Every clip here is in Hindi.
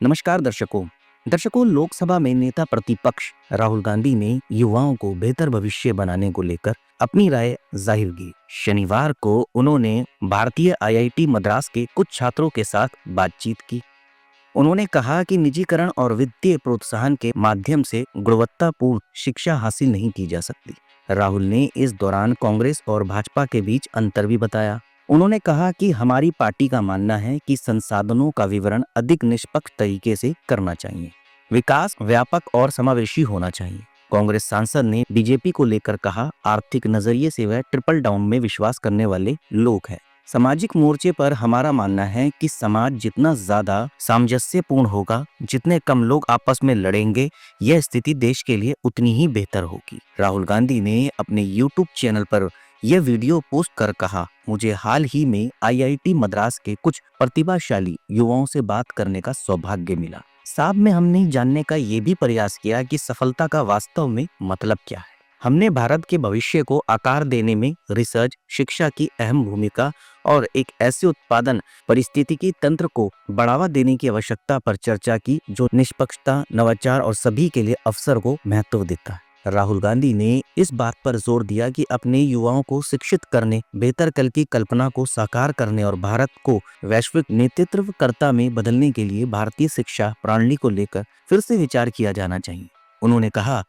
नमस्कार दर्शकों लोकसभा में नेता प्रतिपक्ष राहुल गांधी ने युवाओं को बेहतर भविष्य बनाने को लेकर अपनी राय जाहिर की। शनिवार को उन्होंने भारतीय आईआईटी मद्रास के कुछ छात्रों के साथ बातचीत की। उन्होंने कहा कि निजीकरण और वित्तीय प्रोत्साहन के माध्यम से गुणवत्तापूर्ण शिक्षा हासिल नहीं की जा सकती। राहुल ने इस दौरान कांग्रेस और भाजपा के बीच अंतर भी बताया। उन्होंने कहा कि हमारी पार्टी का मानना है कि संसाधनों का विवरण अधिक निष्पक्ष तरीके से करना चाहिए। विकास व्यापक और समावेशी होना चाहिए। कांग्रेस सांसद ने बीजेपी को लेकर कहा, आर्थिक नजरिए से वह ट्रिपल डाउन में विश्वास करने वाले लोग हैं। सामाजिक मोर्चे पर हमारा मानना है कि समाज जितना ज्यादा सामंजस्यपूर्ण होगा, जितने कम लोग आपस में लड़ेंगे, यह स्थिति देश के लिए उतनी ही बेहतर होगी। राहुल गांधी ने अपने YouTube चैनल पर यह वीडियो पोस्ट कर कहा, मुझे हाल ही में आईआईटी मद्रास के कुछ प्रतिभाशाली युवाओं से बात करने का सौभाग्य मिला। साथ में हमने जानने का ये भी प्रयास किया कि सफलता का वास्तव में मतलब क्या है। हमने भारत के भविष्य को आकार देने में रिसर्च, शिक्षा की अहम भूमिका और एक ऐसे उत्पादन परिस्थितिकी तंत्र को बढ़ावा देने की आवश्यकता पर चर्चा की जो निष्पक्षता, नवाचार और सभी के लिए अवसर को महत्व देता है। राहुल गांधी ने इस बात पर जोर दिया कि अपने युवाओं को शिक्षित करने, बेहतर कल की कल्पना को साकार करने और भारत को वैश्विक नेतृत्वकर्ता में बदलने के लिए भारतीय शिक्षा प्रणाली को लेकर फिर से विचार किया जाना चाहिए। उन्होंने कहा,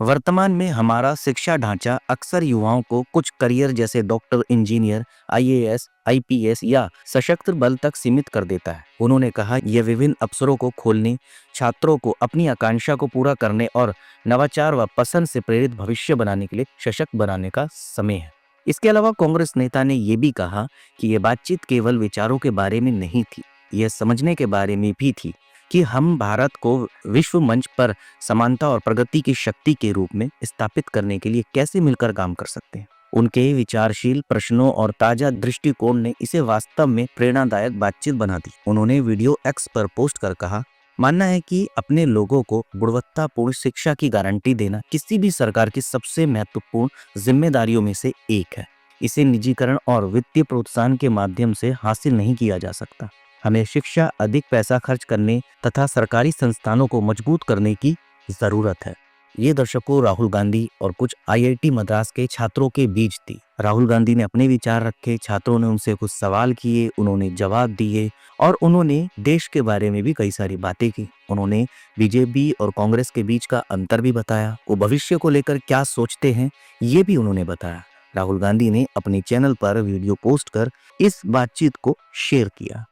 वर्तमान में हमारा शिक्षा ढांचा अक्सर युवाओं को कुछ करियर जैसे डॉक्टर, इंजीनियर, आईएएस, आईपीएस या सशस्त्र बल तक सीमित कर देता है। उन्होंने कहा, यह विभिन्न अवसरों को खोलने, छात्रों को अपनी आकांक्षा को पूरा करने और नवाचार व पसंद से प्रेरित भविष्य बनाने के लिए सशक्त बनाने का समय है। इसके अलावा कांग्रेस नेता ने यह भी कहा कि यह बातचीत केवल विचारों के बारे में नहीं थी, यह समझने के बारे में भी थी कि हम भारत को विश्व मंच पर समानता और प्रगति की शक्ति के रूप में स्थापित करने के लिए कैसे मिलकर काम कर सकते हैं। उनके विचारशील प्रश्नों और ताजा दृष्टिकोण ने इसे वास्तव में प्रेरणादायक बातचीत बना दी। उन्होंने वीडियो एक्स पर पोस्ट कर कहा, मानना है कि अपने लोगों को गुणवत्तापूर्ण शिक्षा की गारंटी देना किसी भी सरकार की सबसे महत्वपूर्ण जिम्मेदारियों में से एक है। इसे निजीकरण और वित्तीय प्रोत्साहन के माध्यम से हासिल नहीं किया जा सकता। हमें शिक्षा अधिक पैसा खर्च करने तथा सरकारी संस्थानों को मजबूत करने की जरूरत है। ये दर्शकों राहुल गांधी और कुछ आईआईटी मद्रास के छात्रों के बीच थी। राहुल गांधी ने अपने विचार रखे, छात्रों ने उनसे कुछ सवाल किए, उन्होंने जवाब दिए और उन्होंने देश के बारे में भी कई सारी बातें की। उन्होंने बीजेपी और कांग्रेस के बीच का अंतर भी बताया, वो भविष्य को लेकर क्या सोचते हैं ये भी उन्होंने बताया। राहुल गांधी ने अपने चैनल पर वीडियो पोस्ट कर इस बातचीत को शेयर किया।